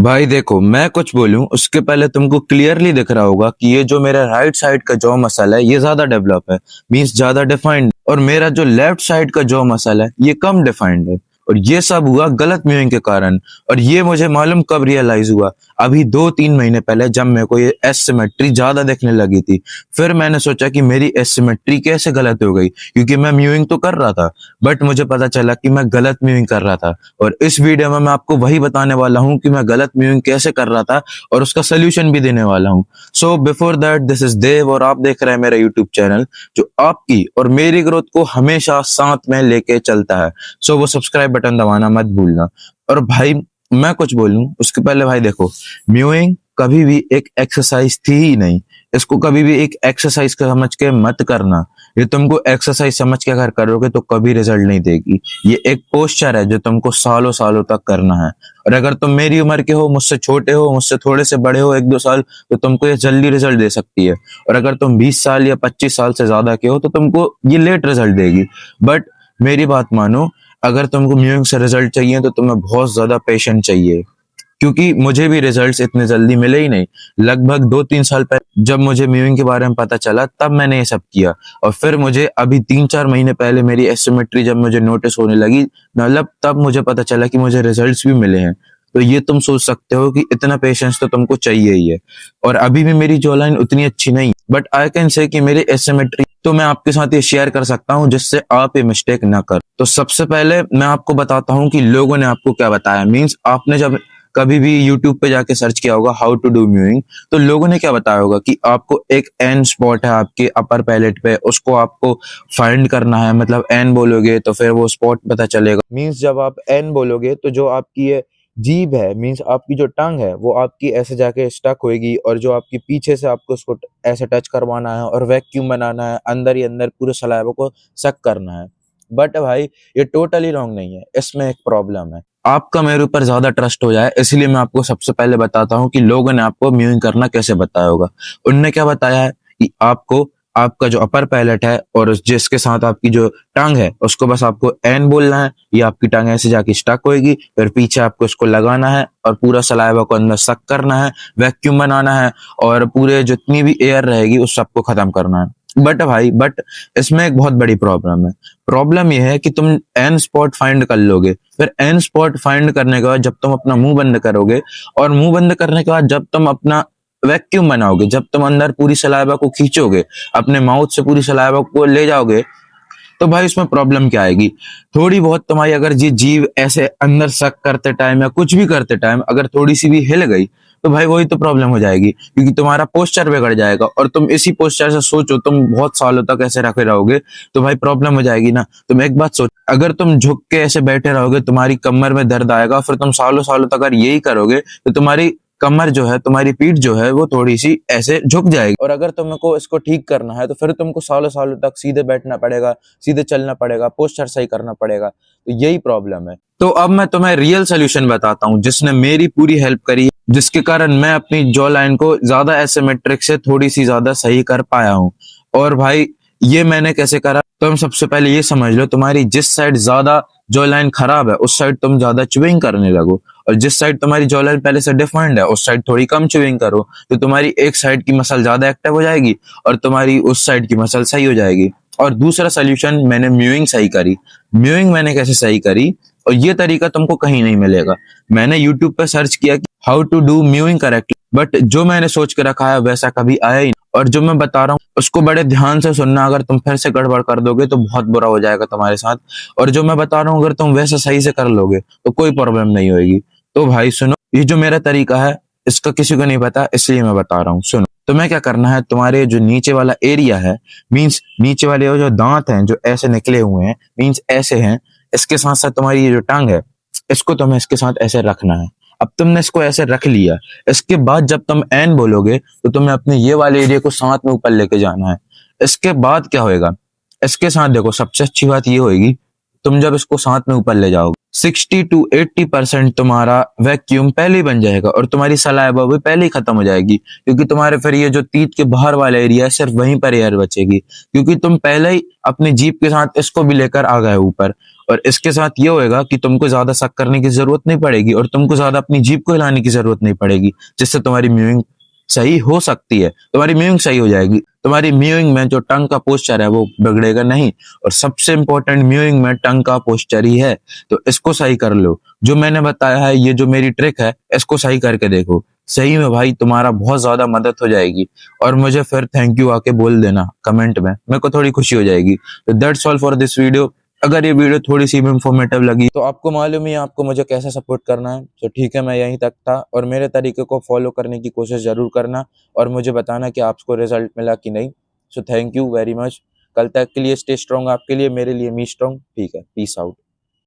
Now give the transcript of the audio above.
भाई देखो, मैं कुछ बोलूं उसके पहले तुमको क्लियरली दिख रहा होगा कि ये जो मेरा राइट साइड का जॉ मसल है ये ज्यादा डेवलप है, मींस ज्यादा डिफाइंड, और मेरा जो लेफ्ट साइड का जॉ मसल है ये कम डिफाइंड है। और ये सब हुआ गलत म्यूइंग के कारण। और ये मुझे मालूम कब रियलाइज हुआ, अभी 2-3 महीने पहले जब मेरे को ये एसिमेट्री ज्यादा देखने लगी थी। फिर मैंने सोचा कि मेरी एसिमेट्री कैसे गलत हो गई, क्योंकि मैं म्यूइंग तो कर रहा था, बट मुझे पता चला कि मैं गलत म्यूइंग कर रहा था। और इस वीडियो में मैं आपको वही बताने वाला हूँ कि मैं गलत म्यूइंग कैसे कर रहा था और उसका सोल्यूशन भी देने वाला हूँ। So before that, this is Dev और आप देख रहे हैं मेरा यूट्यूब चैनल जो आपकी और मेरी ग्रोथ को हमेशा साथ में लेके चलता है। सो वो सब्सक्राइब बटन दबाना मत भूलना। और भाई, मैं कुछ बोलूं उसके पहले भाई देखो, म्यूइंग कभी भी एक एक्सरसाइज थी ही नहीं। इसको कभी भी एक एक्सरसाइज का समझ के मत करना। ये तुमको एक्सरसाइज समझ के अगर करोगे तो कभी रिजल्ट नहीं देगी। ये एक पोस्चर है जो तुमको सालों सालों तक करना है। और अगर तुम मेरी उम्र के हो, मुझसे छोटे हो, मुझसे थोड़े से बड़े हो 1-2 साल, तो तुमको ये जल्दी रिजल्ट दे सकती है। और अगर तुम 20 साल या 25 साल से ज्यादा के हो तो तुमको ये लेट रिजल्ट देगी। बट मेरी बात मानो, अगर तुमको म्यूजिक से रिजल्ट चाहिए तो तुम्हें बहुत ज्यादा पेशेंस चाहिए, क्योंकि मुझे भी रिजल्ट्स इतने जल्दी मिले ही नहीं। लगभग 2-3 साल पहले जब मुझे म्यूइंग के बारे में पता चला तब मैंने ये सब किया। और फिर मुझे अभी 3-4 महीने पहले मेरी एस्टिमेट्री जब मुझे नोटिस होने लगी, मतलब तब मुझे पता चला कि मुझे रिजल्ट्स भी मिले हैं। तो ये तुम सोच सकते हो कि इतना पेशेंस तो तुमको चाहिए ही है। और अभी भी मेरी जॉ लाइन उतनी अच्छी नहीं, बट आई कैन से कि मेरी एस्टिमेट्री तो मैं आपके साथ ये शेयर कर सकता हूँ जिससे आप ये मिस्टेक ना कर। तो सबसे पहले मैं आपको बताता हूँ कि लोगों ने आपको क्या बताया। मीन्स आपने जब कभी भी YouTube पे जाके सर्च किया होगा हाउ टू डू म्यूइंग, तो लोगों ने क्या बताया होगा कि आपको एक एन स्पॉट है आपके अपर पैलेट पे, उसको आपको फाइंड करना है। मतलब एन बोलोगे तो फिर वो स्पॉट पता चलेगा। मींस जब आप एन बोलोगे तो जो आपकी ये जीभ है, मींस आपकी जो टंग है, वो आपकी ऐसे जाके स्टक होएगी, और जो आपकी पीछे से आपको उसको ऐसे टच करवाना है और वैक्यूम बनाना है, अंदर ही अंदर पूरे सलाइवा को सक करना है। बट भाई, ये टोटली रॉन्ग नहीं है, इसमें एक प्रॉब्लम है। आपका मेरे ऊपर ज्यादा ट्रस्ट हो जाए इसलिए मैं आपको सबसे पहले बताता हूँ कि लोगों ने आपको म्यूइंग करना कैसे बताया होगा। उनने क्या बताया है कि आपको आपका जो अपर पैलेट है और जिसके साथ आपकी जो टांग है उसको बस आपको एन बोलना है। ये आपकी टांग ऐसे जाके स्टक होएगी, फिर पीछे आपको इसको लगाना है और पूरा सलाइवा को अंदर सक करना है, वैक्यूम बनाना है, और पूरे जितनी भी एयर रहेगी उस सबको खत्म करना है। बट इसमें एक बहुत बड़ी प्रॉब्लम है। प्रॉब्लम यह है कि तुम एन स्पॉट फाइंड कर लोगे, फिर एन स्पॉट फाइंड करने के बाद जब तुम अपना मुंह बंद करोगे, और मुंह बंद करने के बाद जब तुम अपना वैक्यूम बनाओगे, जब तुम अंदर पूरी सलाइवा को खींचोगे, अपने माउथ से पूरी सलाइवा को ले जाओगे, तो भाई उसमें प्रॉब्लम क्या आएगी। थोड़ी बहुत तुम्हारी अगर जी जीभ ऐसे अंदर सक करते टाइम या कुछ भी करते टाइम अगर थोड़ी सी भी हिल गई, तो भाई वही तो प्रॉब्लम हो जाएगी, क्योंकि तुम्हारा पोस्चर बिगड़ जाएगा। और तुम इसी पोस्चर से सोचो, तुम बहुत सालों तक ऐसे रखे रहोगे तो भाई प्रॉब्लम हो जाएगी ना। तुम एक बात सोच, अगर तुम झुक के ऐसे बैठे रहोगे तुम्हारी कमर में दर्द आएगा, फिर तुम सालों सालों तक अगर यही करोगे तो तुम्हारी कमर जो है, तुम्हारी पीठ जो है, वो थोड़ी सी ऐसे झुक जाएगी। और अगर तुमको इसको ठीक करना है तो फिर तुमको सालों सालों तक सीधे बैठना पड़ेगा, सीधे चलना पड़ेगा, पोस्चर सही करना पड़ेगा। तो यही प्रॉब्लम है। तो अब मैं तुम्हें रियल सोल्यूशन बताता हूँ जिसने मेरी पूरी हेल्प करी, जिसके कारण मैं अपनी जॉ लाइन को ज्यादा एसिमेट्रिक से थोड़ी सी ज्यादा सही कर पाया हूँ। और भाई, ये मैंने कैसे करा, तुम सबसे पहले ये समझ लो, तुम्हारी जिस साइड ज्यादा जॉ लाइन खराब है उस साइड तुम ज्यादा च्युइंग करने लगो, और जिस साइड तुम्हारी जॉ लाइन पहले से डिफाइंड है उस साइड थोड़ी कम च्युइंग करो। तो तुम्हारी एक साइड की मसल ज्यादा एक्टिव हो जाएगी और तुम्हारी उस साइड की मसल सही हो जाएगी। और दूसरा सोल्यूशन, मैंने म्यूइंग सही करी। म्यूइंग मैंने कैसे सही करी, और ये तरीका तुमको कहीं नहीं मिलेगा। मैंने यूट्यूब पे सर्च किया कि how to do mewing correctly, but जो मैंने सोच के रखा है वैसा कभी आया ही नहीं। और जो मैं बता रहा हूँ उसको बड़े ध्यान से सुनना, अगर तुम फिर से गड़बड़ कर दोगे तो बहुत बुरा हो जाएगा तुम्हारे साथ। और जो मैं बता रहा हूँ अगर तुम वैसा सही से कर लोगे तो कोई प्रॉब्लम नहीं होगी। तो भाई सुनो, ये जो मेरा तरीका है इसका किसी को नहीं पता, इसलिए मैं बता रहा हूँ। सुनो, तुम्हें क्या करना है, तुम्हारे जो नीचे वाला एरिया है, मीन्स नीचे वाले वो जो दांत हैं जो ऐसे निकले हुए हैं, मीन्स ऐसे हैं, इसके साथ साथ तुम्हारी ये जो टांग है, इसको तुम्हें इसके साथ ऐसे रखना है। अब तुमने इसको ऐसे रख लिया, इसके बाद जब तुम एन बोलोगे तो तुम्हें अपने ये वाले एरिया को साथ में ऊपर लेके जाना है। इसके बाद क्या होएगा, इसके साथ देखो, सबसे अच्छी बात ये होगी, तुम जब इसको साथ में ऊपर ले जाओगे 60-80% तुम्हारा वैक्यूम पहले ही बन जाएगा और तुम्हारी सलाइवा भी पहले ही खत्म हो जाएगी, क्योंकि तुम्हारे फिर ये जो तीत के बाहर वाला एरिया है सिर्फ वहीं पर एयर बचेगी, क्योंकि तुम पहले ही अपनी जीभ के साथ इसको भी लेकर आ गए ऊपर। और इसके साथ ये होएगा कि तुमको ज्यादा शक करने की जरूरत नहीं पड़ेगी और तुमको ज्यादा अपनी जीभ को हिलाने की जरूरत नहीं पड़ेगी, जिससे तुम्हारी म्यूइंग सही हो सकती है। तुम्हारी म्यूइंग सही हो जाएगी, तुम्हारी म्यूइंग में जो टंग का पोस्चर है वो बिगड़ेगा नहीं। और सबसे इंपॉर्टेंट म्यूइंग में टंग का पोस्चर ही है, तो इसको सही कर लो। जो मैंने बताया है, ये जो मेरी ट्रिक है, इसको सही करके देखो। सही में भाई तुम्हारा बहुत ज्यादा मदद हो जाएगी। और मुझे फिर थैंक यू आके बोल देना कमेंट में, मेरे को थोड़ी खुशी हो जाएगी। तो that's all for this video. अगर ये वीडियो थोड़ी सी भी इंफॉर्मेटिव लगी तो आपको मालूम ही है आपको मुझे कैसे सपोर्ट करना है। तो ठीक है, मैं यहीं तक था, और मेरे तरीके को फॉलो करने की कोशिश जरूर करना और मुझे बताना कि आपको रिजल्ट मिला कि नहीं। So thank you very much. कल तक के लिए स्टे स्ट्रॉन्ग, आपके लिए, मेरे लिए मी स्ट्रॉन्ग। ठीक है, पीस आउट।